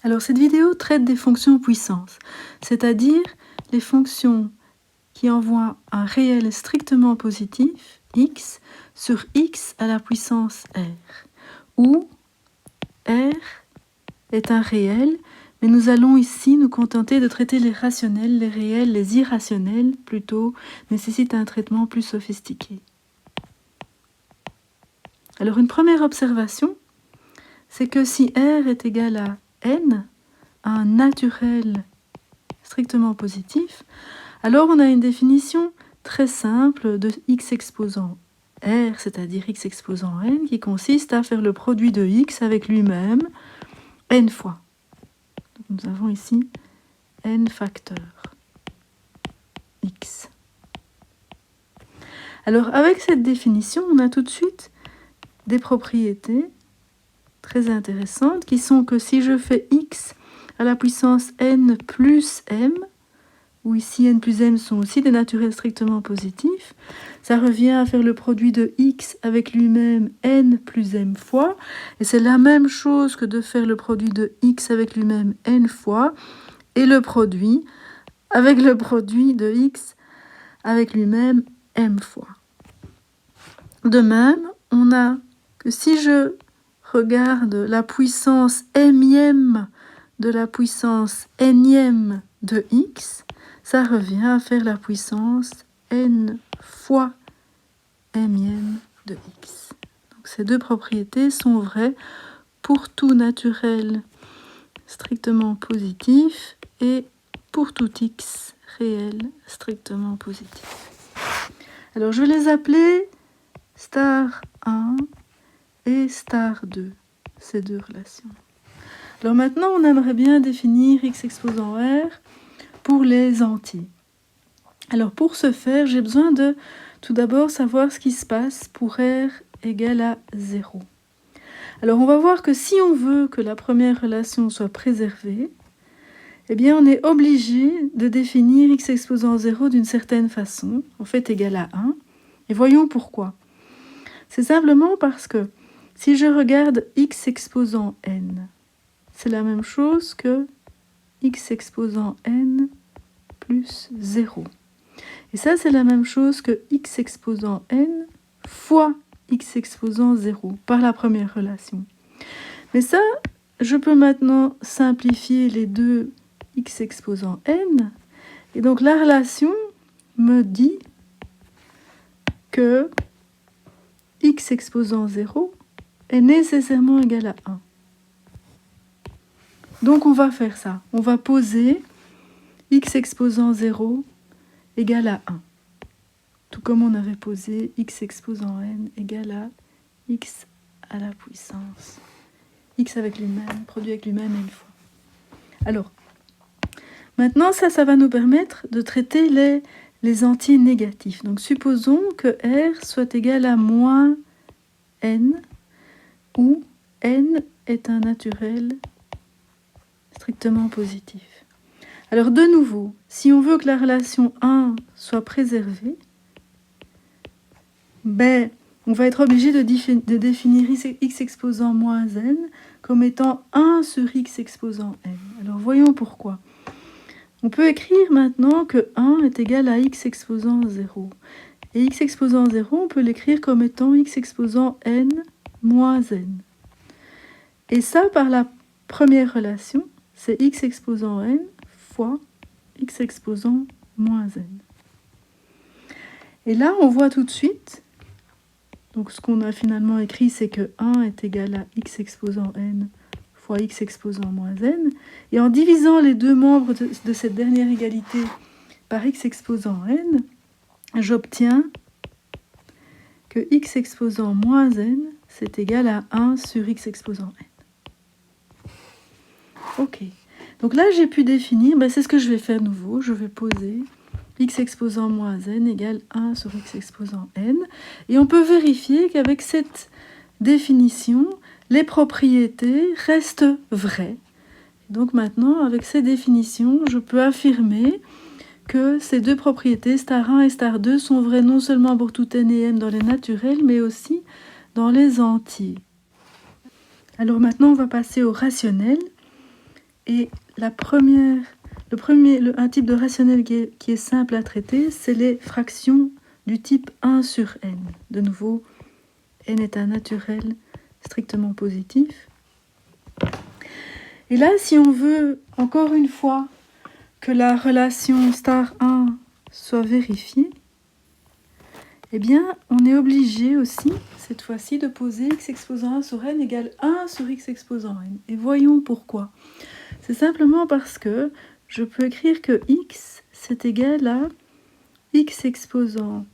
Alors cette vidéo traite des fonctions puissance, c'est-à-dire les fonctions qui envoient un réel strictement positif, x, sur x à la puissance r, où r est un réel, mais nous allons ici nous contenter de traiter les rationnels, les réels, les irrationnels, plutôt, nécessitent un traitement plus sophistiqué. Alors une première observation, c'est que si r est égal à n, un naturel strictement positif, alors on a une définition très simple de x exposant r, c'est-à-dire x exposant n, qui consiste à faire le produit de x avec lui-même n fois. Donc nous avons ici n facteur x. Alors avec cette définition, on a tout de suite des propriétés très intéressantes qui sont que si je fais x à la puissance n plus m, où ici n plus m sont aussi des naturels strictement positifs, ça revient à faire le produit de x avec lui-même n plus m fois, et c'est la même chose que de faire le produit de x avec lui-même n fois, et le produit avec le produit de x avec lui-même m fois. De même, on a que si je regarde la puissance m de la puissance n de x, ça revient à faire la puissance n fois m de x. Donc ces deux propriétés sont vraies pour tout naturel strictement positif et pour tout x réel strictement positif. Alors je vais les appeler star 1 et star 2, ces deux relations. Alors maintenant, on aimerait bien définir x exposant r pour les entiers. Alors pour ce faire, j'ai besoin de tout d'abord savoir ce qui se passe pour r égale à 0. Alors on va voir que si on veut que la première relation soit préservée, eh bien on est obligé de définir x exposant 0 d'une certaine façon, en fait égal à 1. Et voyons pourquoi. C'est simplement parce que si je regarde x exposant n, c'est la même chose que x exposant n plus 0. Et ça, c'est la même chose que x exposant n fois x exposant 0 par la première relation. Mais ça, je peux maintenant simplifier les deux x exposant n. Et donc la relation me dit que x exposant 0 est nécessairement égal à 1. Donc on va faire ça. On va poser x exposant 0 égale à 1. Tout comme on avait posé x exposant n égale à x à la puissance. X avec lui-même, produit avec lui-même n fois. Alors, maintenant ça va nous permettre de traiter les entiers négatifs. Donc supposons que r soit égal à moins n, où n est un naturel strictement positif. Alors de nouveau, si on veut que la relation 1 soit préservée, on va être obligé de définir x exposant moins n comme étant 1 sur x exposant n. Alors voyons pourquoi. On peut écrire maintenant que 1 est égal à x exposant 0. Et x exposant 0, on peut l'écrire comme étant x exposant n moins n. Et ça, par la première relation, c'est x exposant n fois x exposant moins n. Et là, on voit tout de suite, donc ce qu'on a finalement écrit, c'est que 1 est égal à x exposant n fois x exposant moins n. Et en divisant les deux membres de cette dernière égalité par x exposant n, j'obtiens que x exposant moins n, c'est égal à 1 sur x exposant n. Ok. Donc là, j'ai pu définir, c'est ce que je vais faire de nouveau. Je vais poser x exposant moins n égale 1 sur x exposant n. Et on peut vérifier qu'avec cette définition, les propriétés restent vraies. Donc maintenant, avec ces définitions, je peux affirmer que ces deux propriétés, star 1 et star 2, sont vraies non seulement pour tout n et m dans les naturels, mais aussi dans les entiers. Alors maintenant, on va passer au rationnel. Et un type de rationnel qui est simple à traiter, c'est les fractions du type 1 sur n. De nouveau, n est un naturel strictement positif. Et là, si on veut, encore une fois, que la relation star 1 soit vérifiée, eh bien, on est obligé aussi, cette fois-ci, de poser x exposant 1 sur n égale 1 sur x exposant n. Et voyons pourquoi. C'est simplement parce que je peux écrire que x, c'est égal à x exposant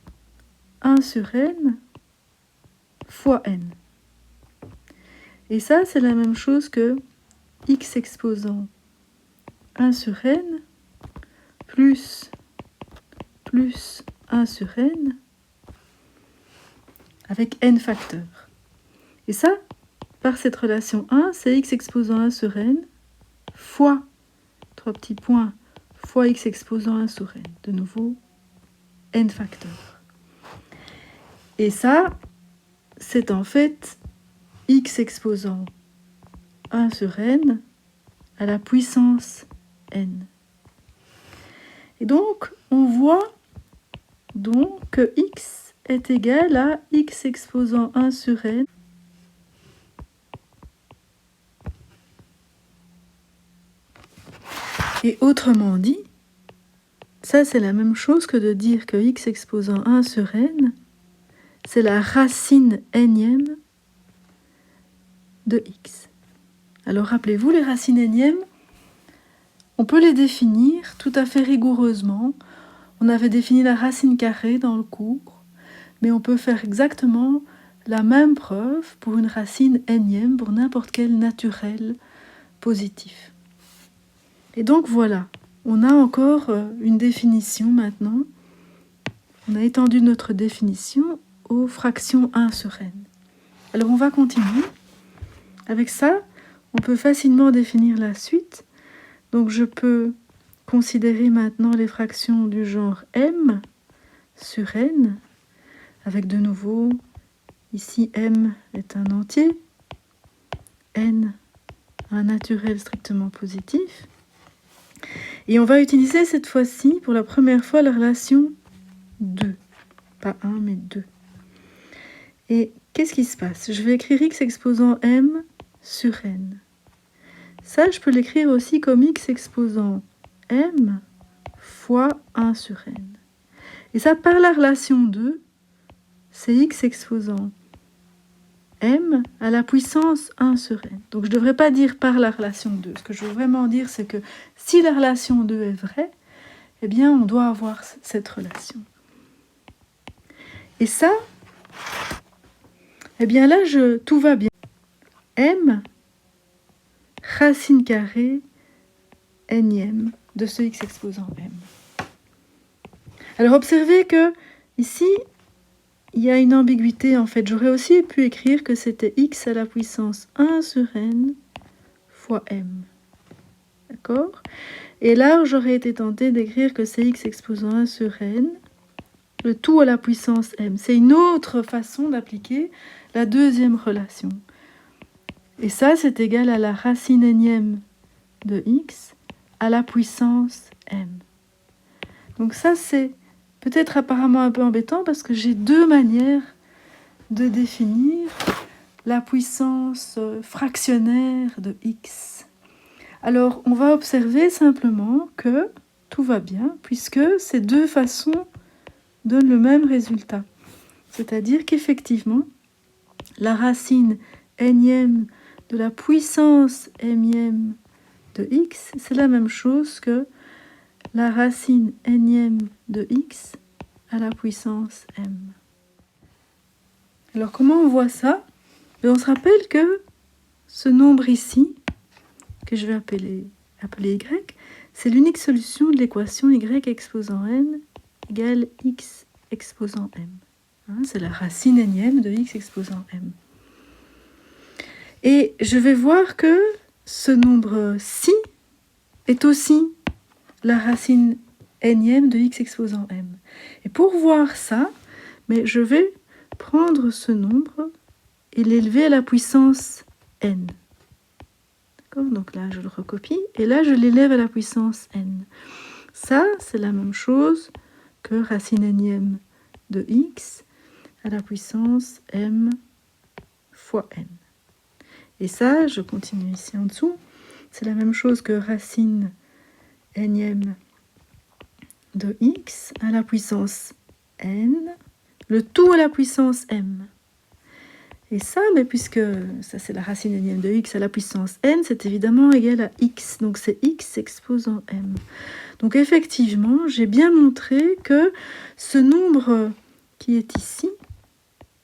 1 sur n fois n. Et ça, c'est la même chose que x exposant 1 sur n plus 1 sur n avec n facteurs. Et ça, par cette relation 1, c'est x exposant 1 sur n fois, 3 petits points, fois x exposant 1 sur n. De nouveau, n facteurs. Et ça, c'est en fait x exposant 1 sur n à la puissance n. Et donc, on voit donc que x est égal à x exposant 1 sur n et autrement dit, ça c'est la même chose que de dire que x exposant 1 sur n, c'est la racine énième de x. Alors rappelez-vous, les racines énièmes, on peut les définir tout à fait rigoureusement. On avait défini la racine carrée dans le cours, mais on peut faire exactement la même preuve pour une racine énième, pour n'importe quel naturel positif. Et donc voilà, on a encore une définition maintenant. On a étendu notre définition aux fractions 1 sur n. Alors on va continuer. Avec ça, on peut facilement définir la suite. Donc je peux considérer maintenant les fractions du genre m sur n, avec de nouveau, ici m est un entier, n un naturel strictement positif. Et on va utiliser cette fois-ci, pour la première fois, la relation 2. Pas 1, mais 2. Et qu'est-ce qui se passe? Je vais écrire x exposant m sur n. Ça, je peux l'écrire aussi comme x exposant m fois 1 sur n. Et ça, par la relation 2, c'est x exposant m à la puissance 1 sur n. Donc je ne devrais pas dire par la relation 2. Ce que je veux vraiment dire, c'est que si la relation 2 est vraie, eh bien on doit avoir cette relation. Et ça, eh bien là, tout va bien. M, racine carrée, énième de ce x exposant m. Alors observez que ici, il y a une ambiguïté en fait. J'aurais aussi pu écrire que c'était x à la puissance 1 sur n fois m. D'accord? Et là, j'aurais été tentée d'écrire que c'est x exposant 1 sur n, le tout à la puissance m. C'est une autre façon d'appliquer la deuxième relation. Et ça, c'est égal à la racine énième de x à la puissance m. Donc ça, c'est peut-être apparemment un peu embêtant parce que j'ai deux manières de définir la puissance fractionnaire de x. Alors, on va observer simplement que tout va bien puisque ces deux façons donnent le même résultat. C'est-à-dire qu'effectivement, la racine énième de la puissance m de x, c'est la même chose que la racine énième de x à la puissance m. Alors comment on voit ça? On se rappelle que ce nombre ici, que je vais appeler y, c'est l'unique solution de l'équation y exposant n égale x exposant m. C'est la racine énième de x exposant m. Et je vais voir que ce nombre-ci est aussi la racine énième de x exposant m. Et pour voir ça, mais je vais prendre ce nombre et l'élever à la puissance n. Donc là, je le recopie. Et là, je l'élève à la puissance n. Ça, c'est la même chose que racine énième de x à la puissance m fois n. Et ça, je continue ici en dessous. C'est la même chose que racine énième de x à la puissance n, le tout à la puissance m. Et ça, mais puisque ça c'est la racine énième de x à la puissance n, c'est évidemment égal à x. Donc c'est x exposant m. Donc effectivement, j'ai bien montré que ce nombre qui est ici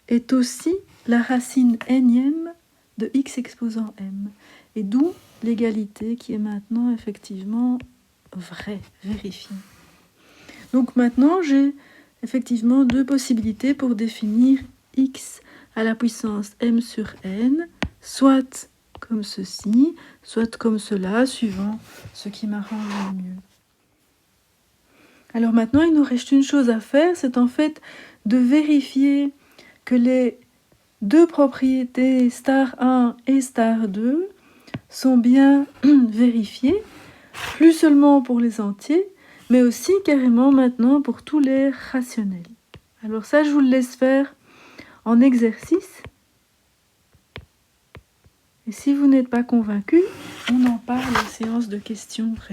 est aussi la racine énième de x exposant m. Et d'où l'égalité qui est maintenant effectivement vraie, vérifiée. Donc maintenant, j'ai effectivement deux possibilités pour définir x à la puissance m sur n, soit comme ceci, soit comme cela, suivant ce qui m'arrange le mieux. Alors maintenant, il nous reste une chose à faire, c'est en fait de vérifier que les deux propriétés star 1 et star 2 sont bien vérifiées, plus seulement pour les entiers, mais aussi carrément maintenant pour tous les rationnels. Alors ça, je vous le laisse faire en exercice. Et si vous n'êtes pas convaincu, on en parle en séance de questions-réponses.